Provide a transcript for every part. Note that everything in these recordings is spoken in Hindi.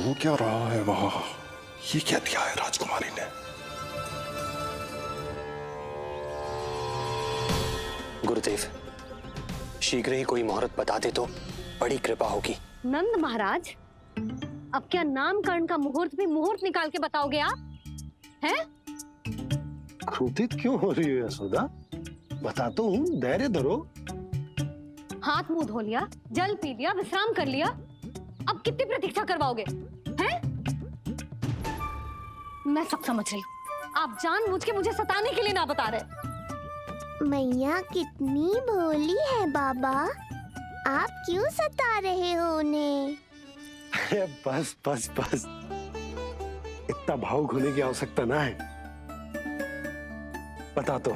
हो क्या रहा है वहां? ये क्या दिया है राजकुमारी ने? गुरुदेव, शीघ्र ही कोई मुहूर्त बता दे तो बड़ी कृपा होगी। नंद महाराज, अब क्या नामकरण का मुहूर्त भी मुहूर्त निकाल के बताओगे आप? हैं? क्रोधित क्यों हो रही हो यशोदा? बताता हूँ, धैर्य धरो। हाथ मुंह धो लिया, जल पी लिया, विश्राम कर लिया, अब कितनी प्रतीक्षा करवाओगे? हैं? मैं सब समझ रही हूँ, आप जानबूझ के मुझे सताने के लिए ना बता रहे। मैया कितनी भोली है बाबा, आप क्यों सता रहे हो उन्हें? बस बस बस, इतना भावुक होने की आवश्यकता ना है। बता तो,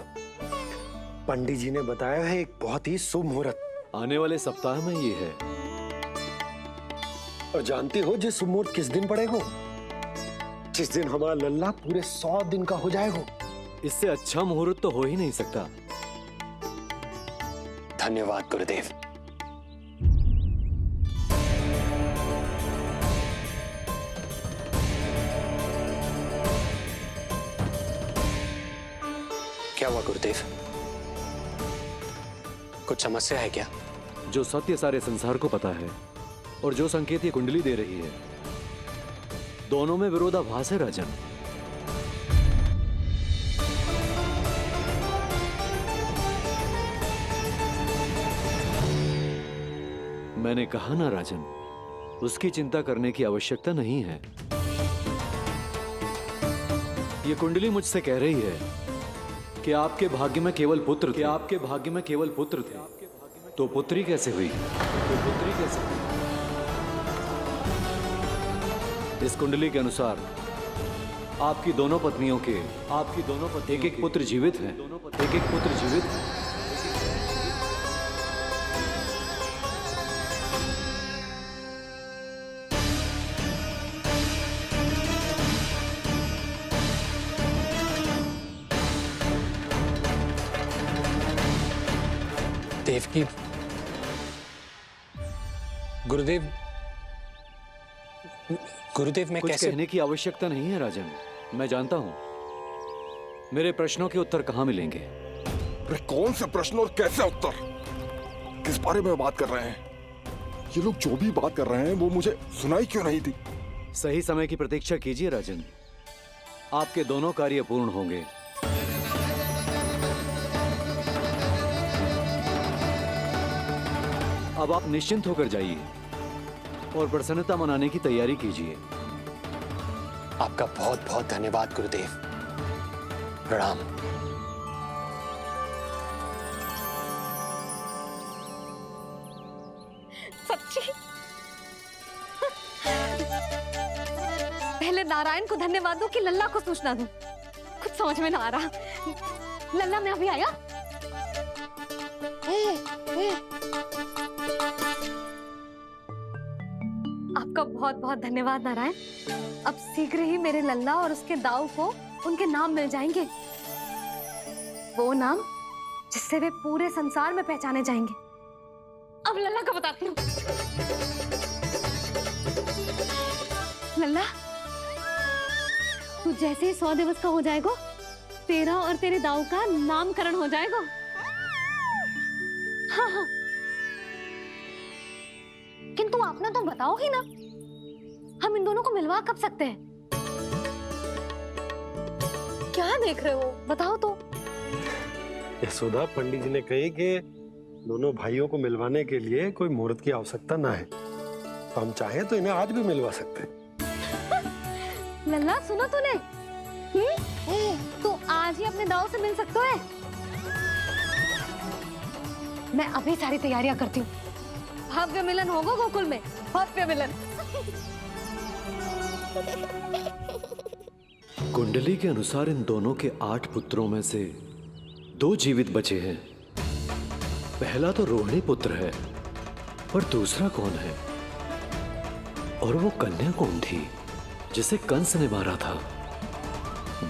पंडित जी ने बताया है एक बहुत ही शुभ मुहूर्त आने वाले सप्ताह में ये है। और जानते हो जिस शुभ मुहूर्त किस दिन पड़ेगा? जिस दिन हमारा लल्ला पूरे 100 दिन का हो जाएगा। इससे अच्छा मुहूर्त तो हो ही नहीं सकता। धन्यवाद गुरुदेव। क्या हुआ गुरुदेव? कुछ समस्या है क्या? जो सत्य सारे संसार को पता है और जो संकेत ये कुंडली दे रही है, दोनों में विरोधाभास है राजन। मैंने कहा ना राजन, उसकी चिंता करने की आवश्यकता नहीं है। ये कुंडली मुझसे कह रही है कि आपके भाग्य में केवल पुत्र थे। आपके भाग्य में केवल पुत्र थे, तो पुत्री कैसे हुई? इस कुंडली के अनुसार आपकी दोनों पत्नियों के एक एक पुत्र जीवित हैं। देवकी, गुरुदेव मैं कुछ कैसे? कहने की आवश्यकता नहीं है राजन, मैं जानता हूं मेरे प्रश्नों के उत्तर कहां मिलेंगे। अरे कौन से प्रश्न और कैसे उत्तर? किस बारे में बात कर रहे हैं? ये लोग जो भी बात कर रहे हैं वो मुझे सुनाई क्यों नहीं थी? सही समय की प्रतीक्षा कीजिए राजन, आपके दोनों कार्य पूर्ण होंगे। अब आप निश्चिंत होकर जाइए और प्रसन्नता मनाने की तैयारी कीजिए। आपका बहुत बहुत धन्यवाद गुरुदेव। प्रणाम। सच्ची? पहले नारायण को धन्यवाद दूं कि लल्ला को सूचना दूं? कुछ समझ में ना आ रहा। लल्ला मैं अभी आया। आपका बहुत बहुत धन्यवाद नारायण। अब शीघ्र ही मेरे लल्ला और उसके दाऊ को उनके नाम मिल जाएंगे, वो नाम जिससे वे पूरे संसार में पहचाने जाएंगे। अब लल्ला का बताती हूँ। लल्ला, तू जैसे ही 100 दिवस का हो जाएगा, तेरा और तेरे दाऊ का नामकरण हो जाएगा। हाँ हाँ, किंतु आपने तो बताओ ही ना, हम इन दोनों को मिलवा कब सकते हैं? क्या देख रहे हो, बताओ तो। यशोदा, पंडित जी ने कही कि दोनों भाइयों को मिलवाने के लिए कोई मुहूर्त की आवश्यकता ना है, तो हम चाहे तो इन्हें आज भी मिलवा सकते हैं। लल्ला सुनो तूने, तू आज ही अपने दाऊ से मिल सकता है। मैं अभी सारी तैयारियां करती हूँ। भव्य मिलन होगा गोकुल में, भव्य मिलन। कुंडली के अनुसार इन दोनों के 8 पुत्रों में से 2 जीवित बचे हैं। पहला तो रोहिणी पुत्र है, पर दूसरा कौन है? और वो कन्या कौन थी जिसे कंस ने मारा था?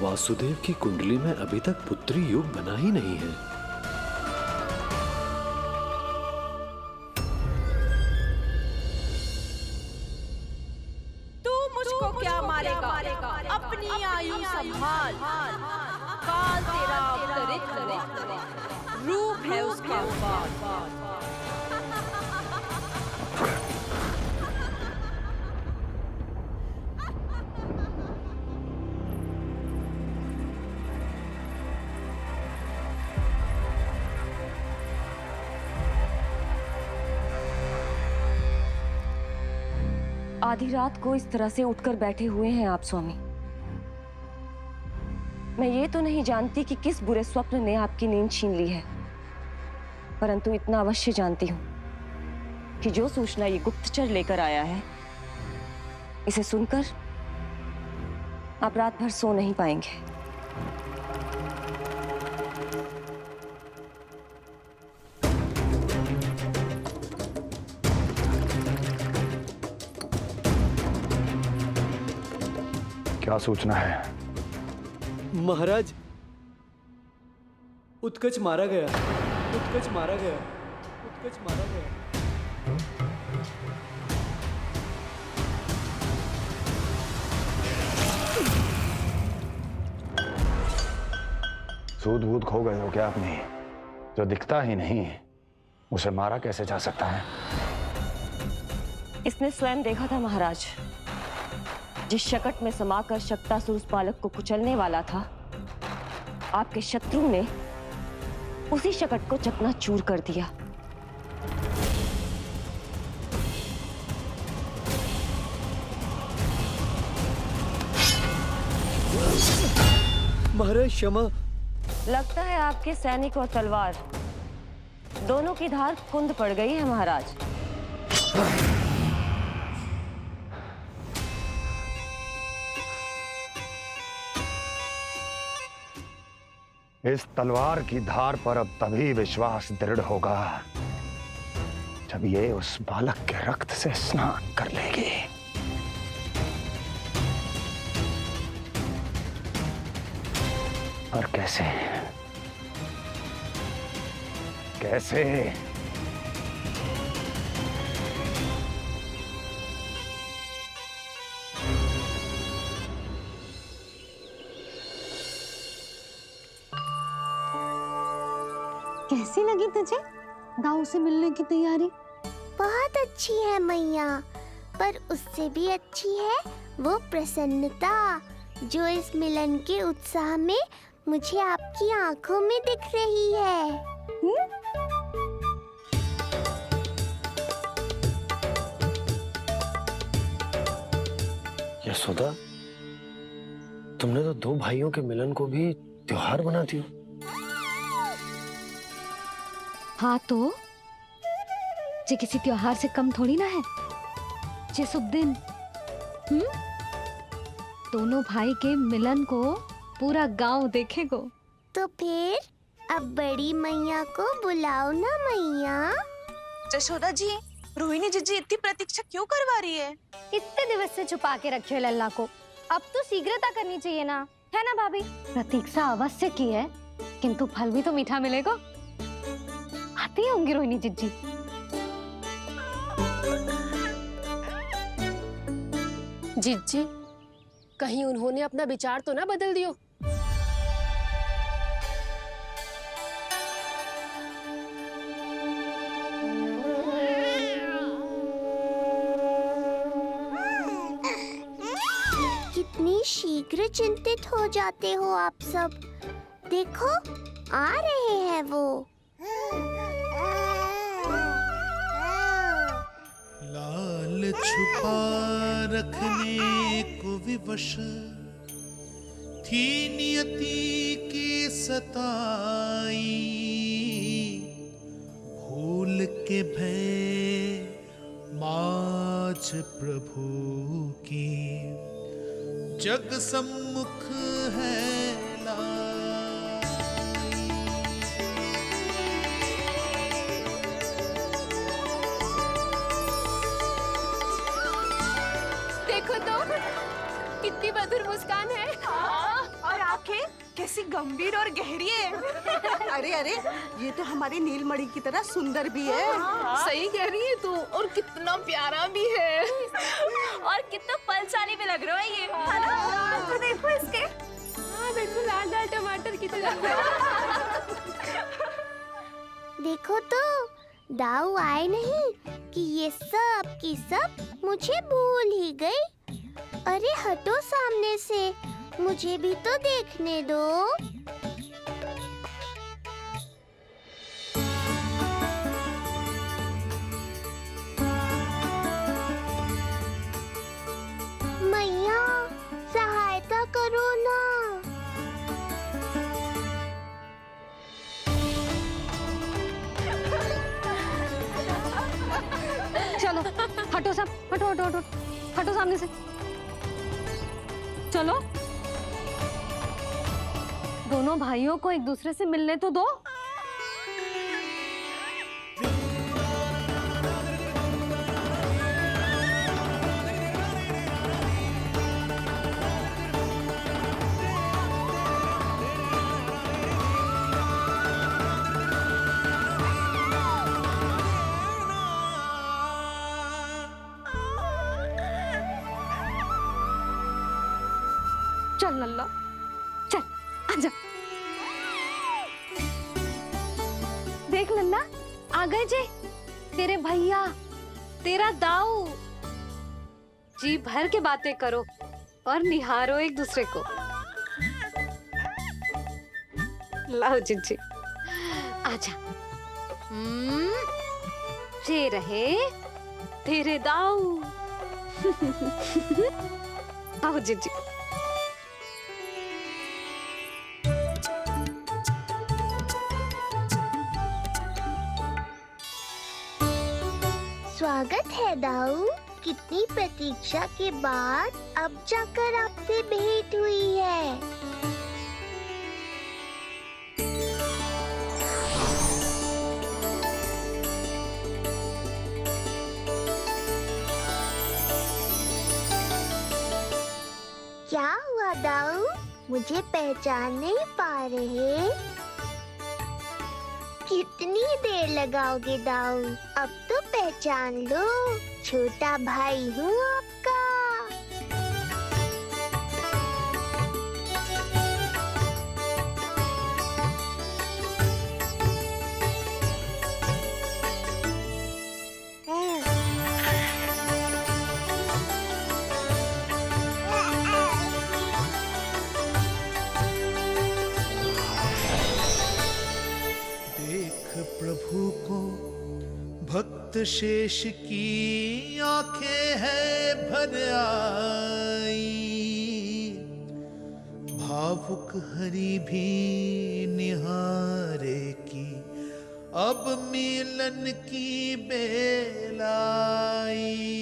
वासुदेव की कुंडली में अभी तक पुत्री योग बना ही नहीं है। तू आधी रात को इस तरह से उठकर बैठे हुए हैं आप स्वामी? मैं ये तो नहीं जानती कि किस बुरे स्वप्न ने आपकी नींद छीन ली है, परंतु इतना अवश्य जानती हूं कि जो सूचना ये गुप्तचर लेकर आया है, इसे सुनकर आप रात भर सो नहीं पाएंगे। क्या सूचना है? महाराज, उत्कच मारा गया, उत्कच मारा गया, उत्कच मारा गया। सूद वूद खो गए हो क्या अपनी? जो दिखता ही नहीं उसे मारा कैसे जा सकता है? इसने स्वयं देखा था महाराज, जिस शकट में समाकर शक्तासुर उस बालक को कुचलने वाला था, आपके शत्रु ने उसी शकट को चकनाचूर कर दिया। महाराज क्षमा। लगता है आपके सैनिक और तलवार दोनों की धार कुंद पड़ गई है महाराज। इस तलवार की धार पर अब तभी विश्वास दृढ़ होगा जब ये उस बालक के रक्त से स्नान कर लेगी। और कैसे? कैसे? कैसी लगी तुझे दाऊ से मिलने की तैयारी? बहुत अच्छी है मैया, पर उससे भी अच्छी है वो प्रसन्नता जो इस मिलन के उत्साह में मुझे आपकी आंखों में दिख रही है। यशोदा, तुमने तो दो भाइयों के मिलन को भी त्योहार बना दिया। हाँ तो ये किसी त्योहार से कम थोड़ी ना है। ये शुभ दिन दोनों भाई के मिलन को पूरा गांव देखेगो। तो फिर अब बड़ी मैया को बुलाओ ना मैया। यशोदा जी, रोहिणी जीजी इतनी प्रतीक्षा क्यों करवा रही है? इतने दिवस से छुपा के रखे लल्ला को, अब तो शीघ्रता करनी चाहिए ना, है ना भाभी? प्रतीक्षा अवश्य की है, किंतु फल भी तो मीठा मिलेगा। आती होंगी रोहिणी जीजी। जीजी, कहीं उन्होंने अपना विचार तो ना बदल दियो? कितनी शीघ्र चिंतित हो जाते हो आप सब। देखो आ रहे हैं वो। लाल छुपा रखने को विवश थी नियति की सताई, भूल के भय माज प्रभु की जग सम्मुख है देखो तो कितनी मधुर मुस्कान है। और आंखें कैसी गंभीर और गहरी है। अरे अरे, ये तो हमारी नीलमणि की तरह सुंदर भी है। सही कह रही है तू, और कितना प्यारा भी है। और कितना पलसानी भी लग रहा है ये, है ना? तो देखो इसके। हाँ बिल्कुल, लाल लाल टमाटर की तरह। देखो तो दाऊ आए नहीं कि ये सब की सब मुझे भूल ही गई। अरे हटो सामने से, मुझे भी तो देखने दो। हटो सब, हटो हटो हटो, हटो सामने से। चलो, दोनों भाइयों को एक दूसरे से मिलने तो दो। चल लल्ला, चल आजा। देख लल्ला, आ गए जे तेरे भैया, तेरा दाऊ। जी भर के बातें करो और निहारो एक दूसरे को। लाओ जिज्जी, आजा। ये रहे तेरे दाऊ। आओ जिज्जी। स्वागत है दाऊ। कितनी प्रतीक्षा के बाद अब जाकर आपसे भेंट हुई है। क्या हुआ दाऊ? मुझे पहचान नहीं पा रहे? कितनी देर लगाओगे दाऊ? अब तो पहचान लो, छोटा भाई हूँ आपका। प्रभु को भक्त शेष की आंखें हैं भर आई, भावुक हरि भी निहारे की अब मिलन की बेल आई।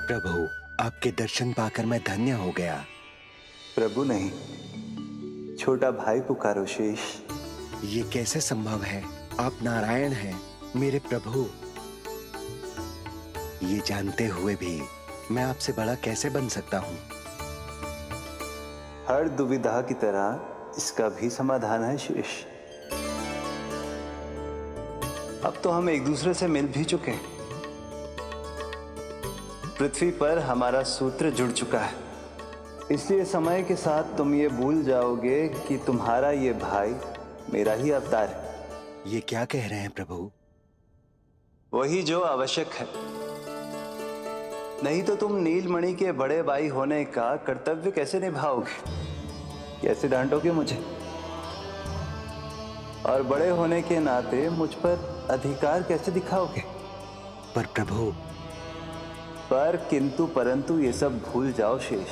प्रभु, आपके दर्शन पाकर मैं धन्य हो गया। प्रभु नहीं, छोटा भाई पुकारो शेष। ये कैसे संभव है? आप नारायण हैं, मेरे प्रभु। ये जानते हुए भी मैं आपसे बड़ा कैसे बन सकता हूँ? हर दुविधा की तरह इसका भी समाधान है शेष। अब तो हम एक दूसरे से मिल भी चुके हैं। पृथ्वी पर हमारा सूत्र जुड़ चुका है, इसलिए समय के साथ तुम ये भूल जाओगे कि तुम्हारा ये भाई मेरा ही अवतार है। ये क्या कह रहे हैं प्रभु? वही जो आवश्यक है। नहीं तो तुम नीलमणि के बड़े भाई होने का कर्तव्य कैसे निभाओगे? कैसे डांटोगे मुझे? और बड़े होने के नाते मुझ पर अधिकार कैसे दिखाओगे? पर प्रभु, पर किंतु परंतु ये सब भूल जाओ शेष।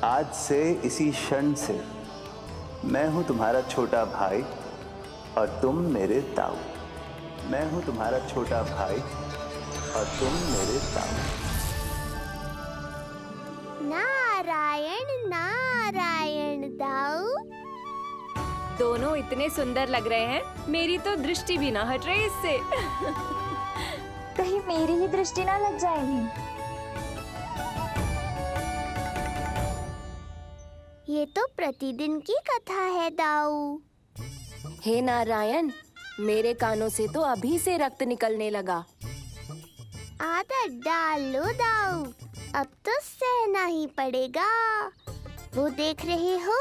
आज से इसी क्षण से मैं हूं तुम्हारा छोटा भाई और तुम मेरे ताऊ। मैं हूं तुम्हारा छोटा भाई और तुम मेरे ताऊ। नारायण नारायण दाऊ। दोनों इतने सुंदर लग रहे हैं, मेरी तो दृष्टि भी ना हट रही इससे। कहीं मेरी ही दृष्टि ना लग जाएगी। ये तो प्रतिदिन की कथा है दाऊ। हे नारायण, मेरे कानों से तो अभी से रक्त निकलने लगा। आदत डाल लो दाऊ, अब तो सहना ही पड़ेगा। वो देख रहे हो,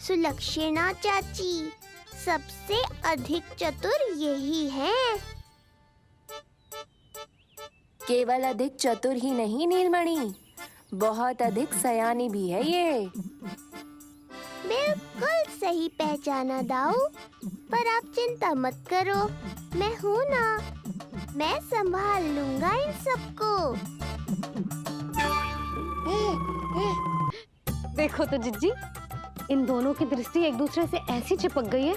सुलक्षणा चाची सबसे अधिक चतुर यही है। केवल अधिक चतुर ही नहीं नीलमणि, बहुत अधिक सयानी भी है ये। बिल्कुल सही पहचाना दाऊ, पर आप चिंता मत करो, मैं हूँ ना, मैं संभाल लूंगा इन सबको। देखो तो जिज्जी, इन दोनों की दृष्टि एक दूसरे से ऐसी चिपक गई है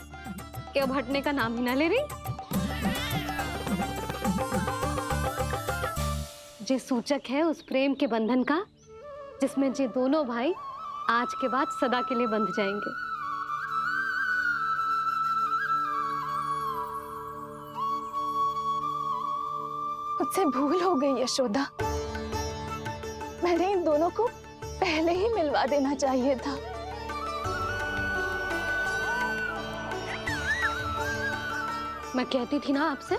कि अब हटने का नाम ही ना ले रही। ये सूचक है उस प्रेम के बंधन का जिसमें ये दोनों भाई आज के बाद सदा के लिए बंध जाएंगे। मुझसे भूल हो गई यशोदा, मैंने इन दोनों को पहले ही मिलवा देना चाहिए था। मैं कहती थी ना आपसे।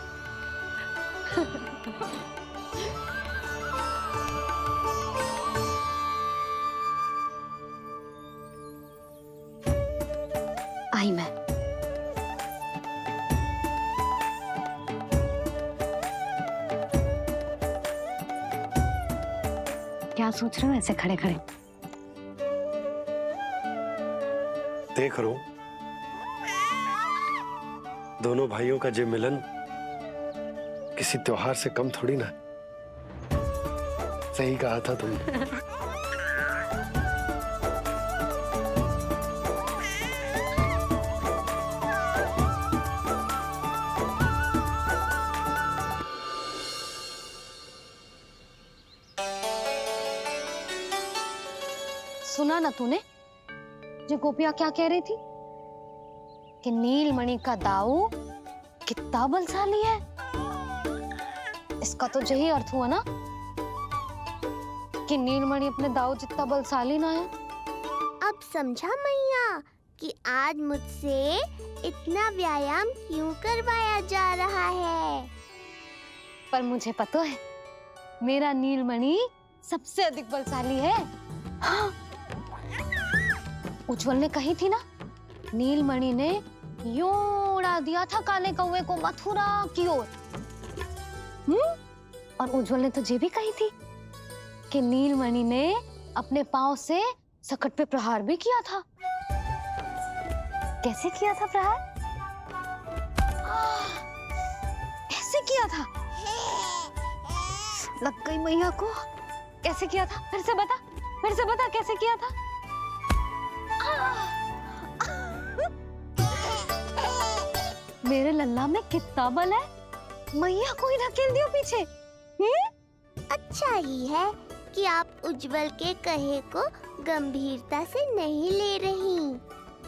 आई मैं। क्या सोच रहे हो ऐसे खड़े खड़े? देख रहा हूं दोनों भाइयों का ये मिलन किसी त्योहार से कम थोड़ी ना। सही कहा था तुमने। सुना ना तूने जो गोपिया क्या कह रही थी कि नीलमणि का दाऊ कितना बलशाली है। इसका तो यही अर्थ हुआ ना कि नीलमणि अपने दाऊ जितना बलशाली ना है। अब समझा मैया कि आज मुझसे इतना व्यायाम क्यों करवाया जा रहा है। पर मुझे पता है मेरा नीलमणि सबसे अधिक बलशाली है। हाँ। उज्जवल ने कही थी ना, नीलमणि ने यूं उड़ा दिया था काले कौवे को मथुरा की ओर। और उज्जवल ने तो ये भी कही थी कि नीलमणि ने अपने पांव से सकट पे प्रहार भी किया था। कैसे किया था प्रहार? ऐसे किया था। लग गई मैया को। कैसे किया था? फिर से बता कैसे किया था? मेरे लल्ला में कितना बल है। मैया को ही धकेल दियो पीछे। अच्छा ही है कि आप उज्जवल के कहे को गंभीरता से नहीं ले रही,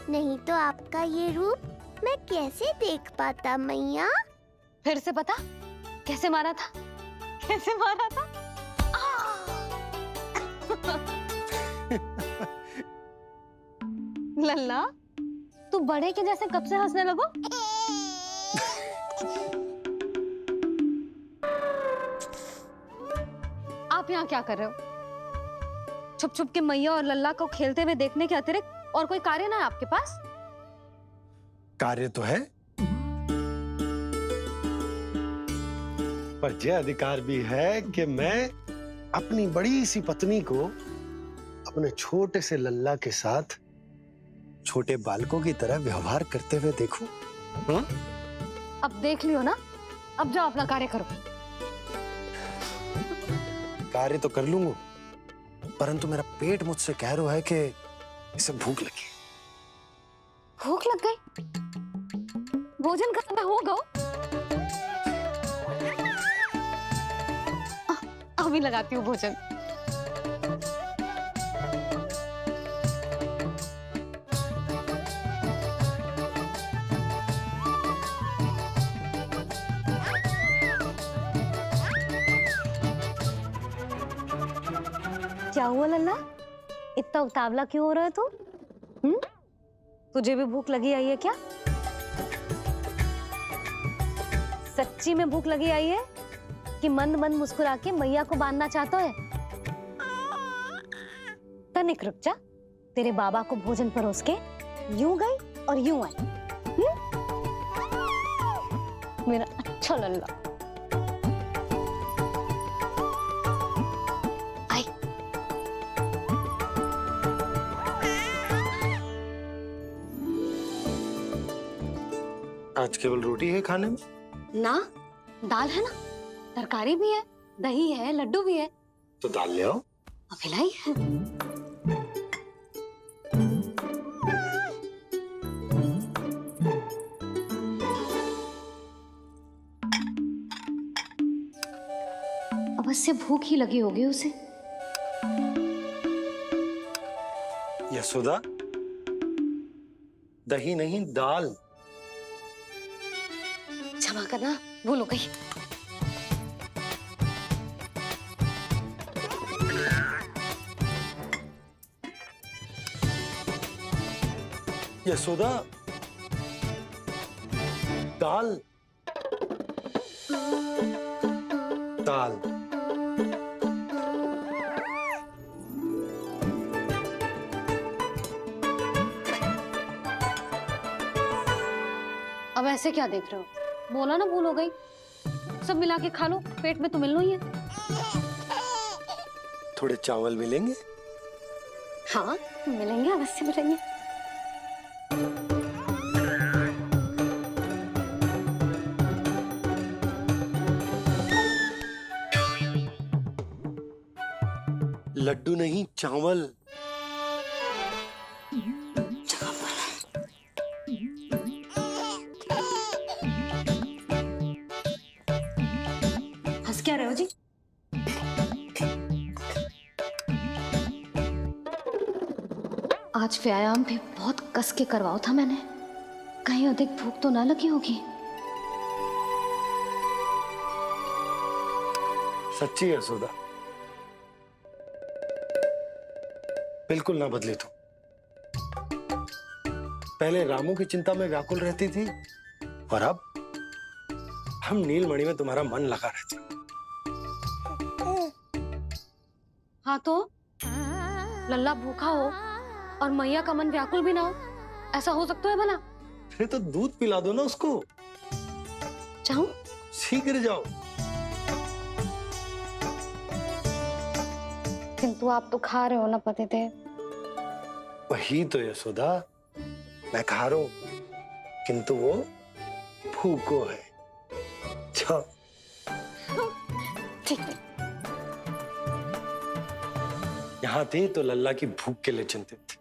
नहीं तो आपका ये रूप मैं कैसे देख पाता मैया। फिर से बता कैसे मारा था? कैसे मारा था? लल्ला तू बड़े के जैसे कब से हंसने लगो? आप यहाँ क्या कर रहे हो? छुप छुप के मैया और लल्ला को खेलते हुए देखने के अतिरिक्त और कोई कार्य ना है आपके पास? कार्य तो है, पर यह अधिकार भी है कि मैं अपनी बड़ी सी पत्नी को अपने छोटे से लल्ला के साथ छोटे बालकों की तरह व्यवहार करते हुए देखूं। हाँ? अब देख लियो ना, अब जाओ अपना कार्य करो। कार्य तो कर लूंगा, परंतु मेरा पेट मुझसे कह रहा है कि इसे भूख लगी। भूख लग गई? भोजन का समय होगा। अभी लगाती हूँ भोजन। क्या हुआ लल्ला, इतना उतावला क्यों हो रहा है तू? तुझे भी भूख लगी आई है क्या? सच्ची में भूख लगी आई है कि मंद मंद मुस्कुरा के मैया को बांधना चाहता है? तनिक रुक जा, तेरे बाबा को भोजन परोस के यूं गई और यूं आई। मेरा अच्छा लल्ला। आज केवल रोटी है खाने में? ना, दाल है ना, तरकारी भी है, दही है, लड्डू भी है। तो दाल ले आओ। अभी लाई है। अवश्य भूख ही लगी होगी उसे। यशोदा, दही नहीं दाल। क्षमा करना, भूल हो गई। यशोदा, दाल दाल। अब ऐसे क्या देख रहे हो? बोला ना भूल हो गई। सब मिला के खा लो, पेट में तो मिलना ही है। थोड़े चावल मिलेंगे? हाँ मिलेंगे, अवश्य मिलेंगे। लड्डू नहीं, चावल। हंस क्या रहे हो जी? आज व्यायाम भी बहुत कस के करवाओ था मैंने, कहीं अधिक भूख तो ना लगी होगी। सच्ची यशोदा, बिल्कुल ना बदले तू। पहले रामू की चिंता में व्याकुल रहती थी और अब हम नीलमणि में तुम्हारा मन लगा रहता। हाँ तो लल्ला भूखा हो और मैया का मन व्याकुल भी ना हो, ऐसा हो सकता है भला? फिर तो दूध पिला दो ना उसको। जाऊं? शीघ्र जाओ। किंतु आप तो खा रहे हो ना पतिदेव। वही तो यशोदा, मैं खा रहा हूं, किंतु वो भूखो है। जाओ। ठीक है। यहाँ थी तो लल्ला की भूख के लिए चिंतित थी,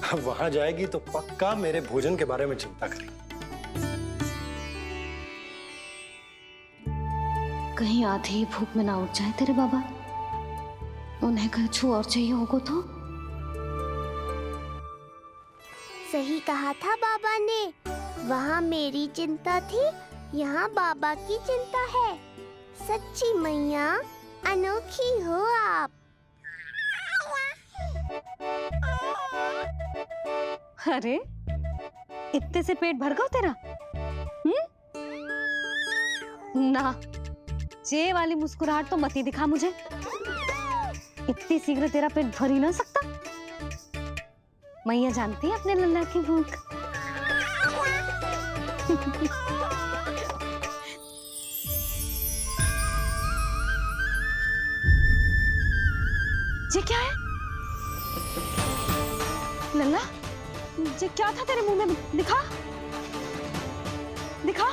अब वहां जाएगी तो पक्का मेरे भोजन के बारे में चिंता करेगी। कहीं आधी ही भूख में ना उठ जाए तेरे बाबा, उन्हें कुछ और चाहिए होगा तो। सही कहा था बाबा ने, वहाँ मेरी चिंता थी, यहाँ बाबा की चिंता है। सच्ची मैया, अनोखी हो आप। अरे इतने से पेट भर गया तेरा? ना, ये वाली मुस्कुराहट तो मत ही दिखा मुझे। इतनी शीघ्र तेरा पेट भर ही ना सकता। मैया जानती है अपने लल्ला की भूख। ये क्या है? लल्ला, ये क्या था तेरे मुंह में? दिखा, दिखा।